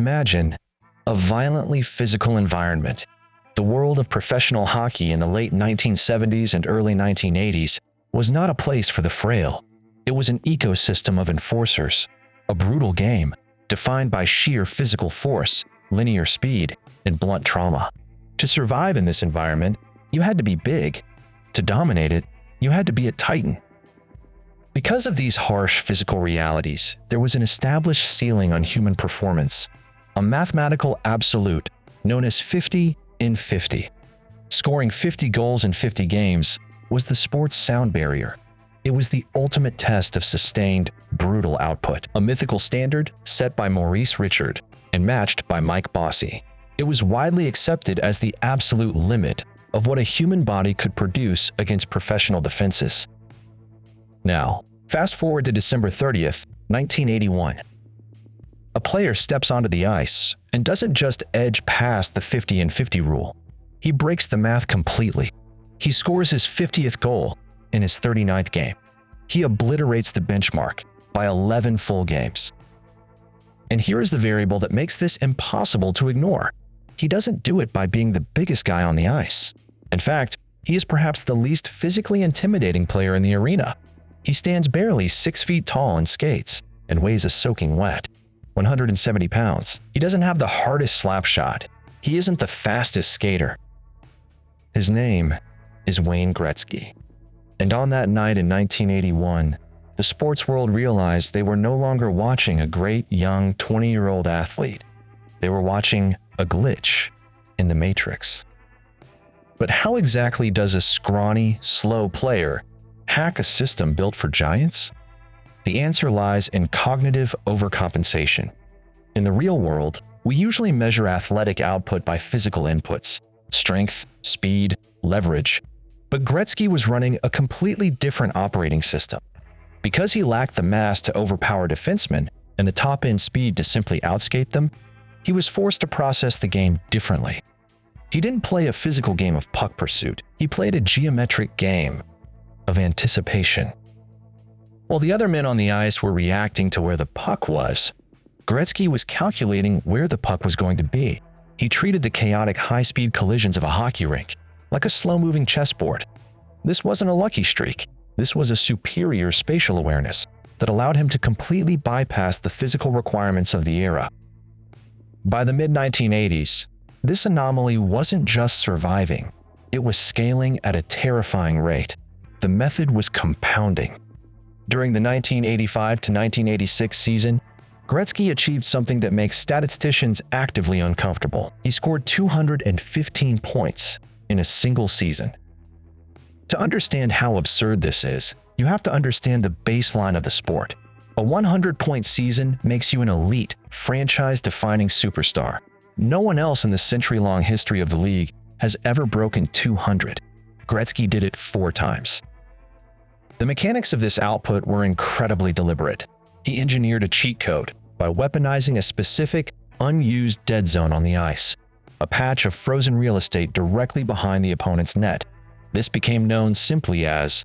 Imagine a violently physical environment. The world of professional hockey in the late 1970s and early 1980s was not a place for the frail. It was an ecosystem of enforcers, a brutal game defined by sheer physical force, linear speed, and blunt trauma. To survive in this environment, you had to be big. To dominate it, you had to be a titan. Because of these harsh physical realities, there was an established ceiling on human performance, a mathematical absolute known as 50 in 50. Scoring 50 goals in 50 games was the sport's sound barrier. It was the ultimate test of sustained, brutal output, a mythical standard set by Maurice Richard and matched by Mike Bossy. It was widely accepted as the absolute limit of what a human body could produce against professional defenses. Now, fast forward to December 30th, 1981. A player steps onto the ice and doesn't just edge past the 50 in 50 rule. He breaks the math completely. He scores his 50th goal in his 39th game. He obliterates the benchmark by 11 full games. And here is the variable that makes this impossible to ignore. He doesn't do it by being the biggest guy on the ice. In fact, he is perhaps the least physically intimidating player in the arena. He stands barely 6 feet tall in skates and weighs a soaking wet 170 pounds. He doesn't have the hardest slap shot. He isn't the fastest skater. His name is Wayne Gretzky. And on that night in 1981, the sports world realized they were no longer watching a great young 20-year-old athlete. They were watching a glitch in the Matrix. But how exactly does a scrawny, slow player hack a system built for giants? The answer lies in cognitive overcompensation. In the real world, we usually measure athletic output by physical inputs, strength, speed, leverage. But Gretzky was running a completely different operating system. Because he lacked the mass to overpower defensemen and the top-end speed to simply outskate them, he was forced to process the game differently. He didn't play a physical game of puck pursuit. He played a geometric game of anticipation. While the other men on the ice were reacting to where the puck was, Gretzky was calculating where the puck was going to be. He treated the chaotic high-speed collisions of a hockey rink like a slow-moving chessboard. This wasn't a lucky streak. This was a superior spatial awareness that allowed him to completely bypass the physical requirements of the era. By the mid-1980s, this anomaly wasn't just surviving. It was scaling at a terrifying rate. The method was compounding. During the 1985 to 1986 season, Gretzky achieved something that makes statisticians actively uncomfortable. He scored 215 points in a single season. To understand how absurd this is, you have to understand the baseline of the sport. A 100-point season makes you an elite, franchise-defining superstar. No one else in the century-long history of the league has ever broken 200. Gretzky did it 4 times. The mechanics of this output were incredibly deliberate. He engineered a cheat code by weaponizing a specific, unused dead zone on the ice, a patch of frozen real estate directly behind the opponent's net. This became known simply as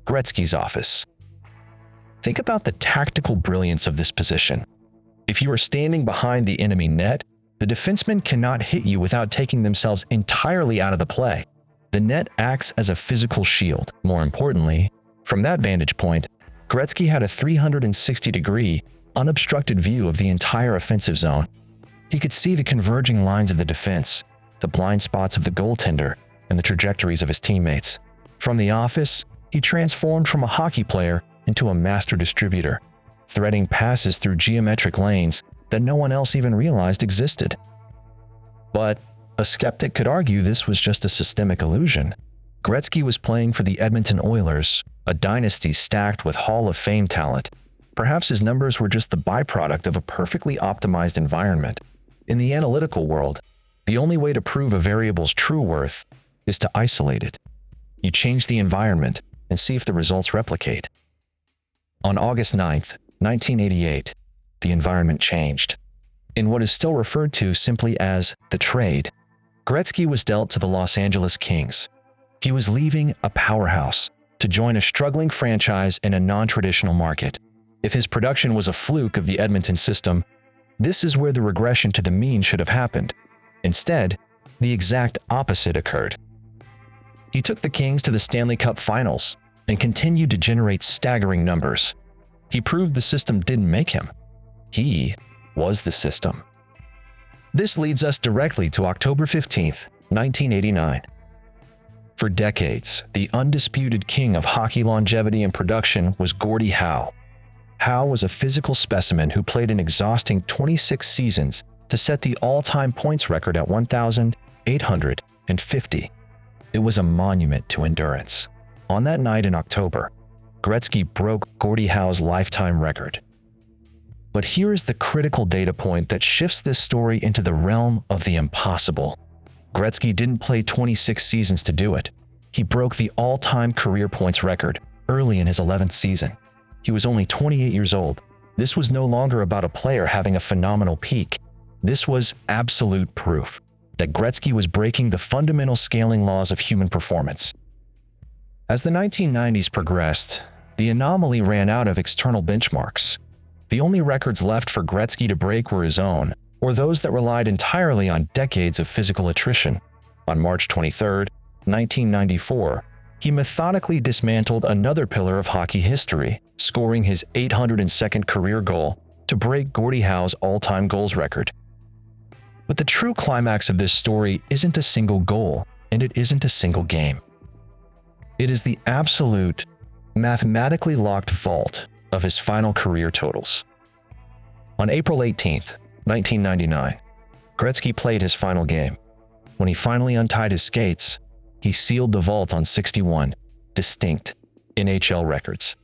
Gretzky's office. Think about the tactical brilliance of this position. If you are standing behind the enemy net, the defenseman cannot hit you without taking themselves entirely out of the play. The net acts as a physical shield. More importantly, from that vantage point, Gretzky had a 360-degree, unobstructed view of the entire offensive zone. He could see the converging lines of the defense, the blind spots of the goaltender, and the trajectories of his teammates. From the office, he transformed from a hockey player into a master distributor, threading passes through geometric lanes that no one else even realized existed. But a skeptic could argue this was just a systemic illusion. Gretzky was playing for the Edmonton Oilers, a dynasty stacked with Hall of Fame talent. Perhaps his numbers were just the byproduct of a perfectly optimized environment. In the analytical world, the only way to prove a variable's true worth is to isolate it. You change the environment and see if the results replicate. On August 9th, 1988, the environment changed. In what is still referred to simply as the trade, Gretzky was dealt to the Los Angeles Kings. He was leaving a powerhouse to join a struggling franchise in a non-traditional market. If his production was a fluke of the Edmonton system, This is where the regression to the mean should have happened. Instead, the exact opposite occurred. He took the Kings to the Stanley Cup Finals and continued to generate staggering numbers. He proved the system didn't make him. He was the system. This leads us directly to October 15th, 1989. For decades, the undisputed king of hockey longevity and production was Gordie Howe. Howe was a physical specimen who played an exhausting 26 seasons to set the all-time points record at 1,850. It was a monument to endurance. On that night in October, Gretzky broke Gordie Howe's lifetime record. But here is the critical data point that shifts this story into the realm of the impossible. Gretzky didn't play 26 seasons to do it. He broke the all-time career points record early in his 11th season. He was only 28 years old. This was no longer about a player having a phenomenal peak. This was absolute proof that Gretzky was breaking the fundamental scaling laws of human performance. As the 1990s progressed, the Anomaly ran out of external benchmarks. The only records left for Gretzky to break were his own, or those that relied entirely on decades of physical attrition. On March 23, 1994, he methodically dismantled another pillar of hockey history, scoring his 802nd career goal to break Gordie Howe's all-time goals record. But the true climax of this story isn't a single goal, and it isn't a single game. It is the absolute, mathematically locked vault of his final career totals. On April 18, 1999, Gretzky played his final game. When he finally untied his skates, he sealed the vault on 61 distinct NHL records.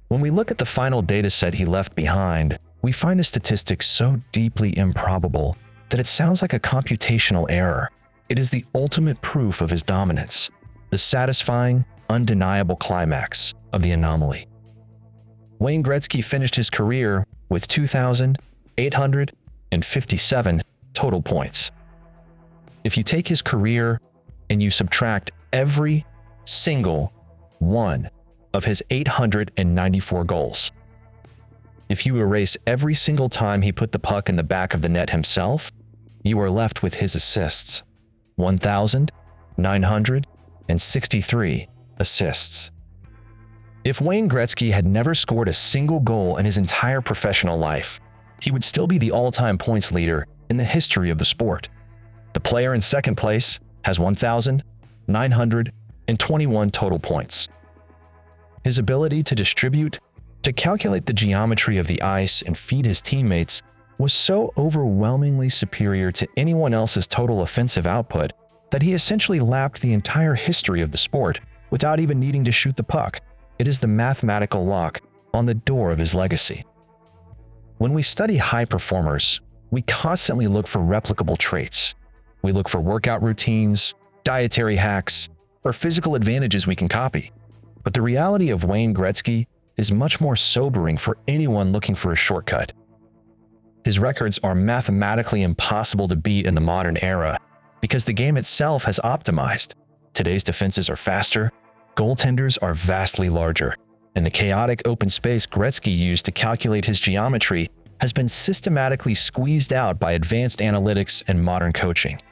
When we look at the final data set he left behind, we find a statistic so deeply improbable that it sounds like a computational error. It is the ultimate proof of his dominance, the satisfying, undeniable climax of the Anomaly. Wayne Gretzky finished his career with 2,857 total points. If you take his career and you subtract every single one of his 894 goals, if you erase every single time he put the puck in the back of the net himself, you are left with his assists. 1,963 assists. If Wayne Gretzky had never scored a single goal in his entire professional life, he would still be the all-time points leader in the history of the sport. The player in second place has 1,921 total points. His ability to distribute, to calculate the geometry of the ice and feed his teammates was so overwhelmingly superior to anyone else's total offensive output that he essentially lapped the entire history of the sport without even needing to shoot the puck. It is the mathematical lock on the door of his legacy. When we study high performers, we constantly look for replicable traits. We look for workout routines, dietary hacks, or physical advantages we can copy. But the reality of Wayne Gretzky is much more sobering for anyone looking for a shortcut. His records are mathematically impossible to beat in the modern era because the game itself has optimized. Today's defenses are faster, goaltenders are vastly larger, and the chaotic open space Gretzky used to calculate his geometry has been systematically squeezed out by advanced analytics and modern coaching.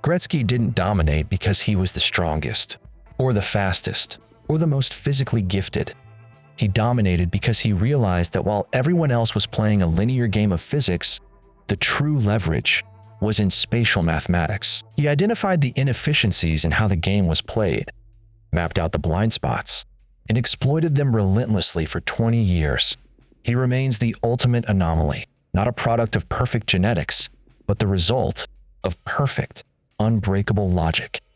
Gretzky didn't dominate because he was the strongest, or the fastest, or the most physically gifted. He dominated because he realized that while everyone else was playing a linear game of physics, the true leverage was in spatial mathematics. He identified the inefficiencies in how the game was played, mapped out the blind spots, and exploited them relentlessly for 20 years. He remains the ultimate anomaly, not a product of perfect genetics, but the result of perfect, unbreakable logic.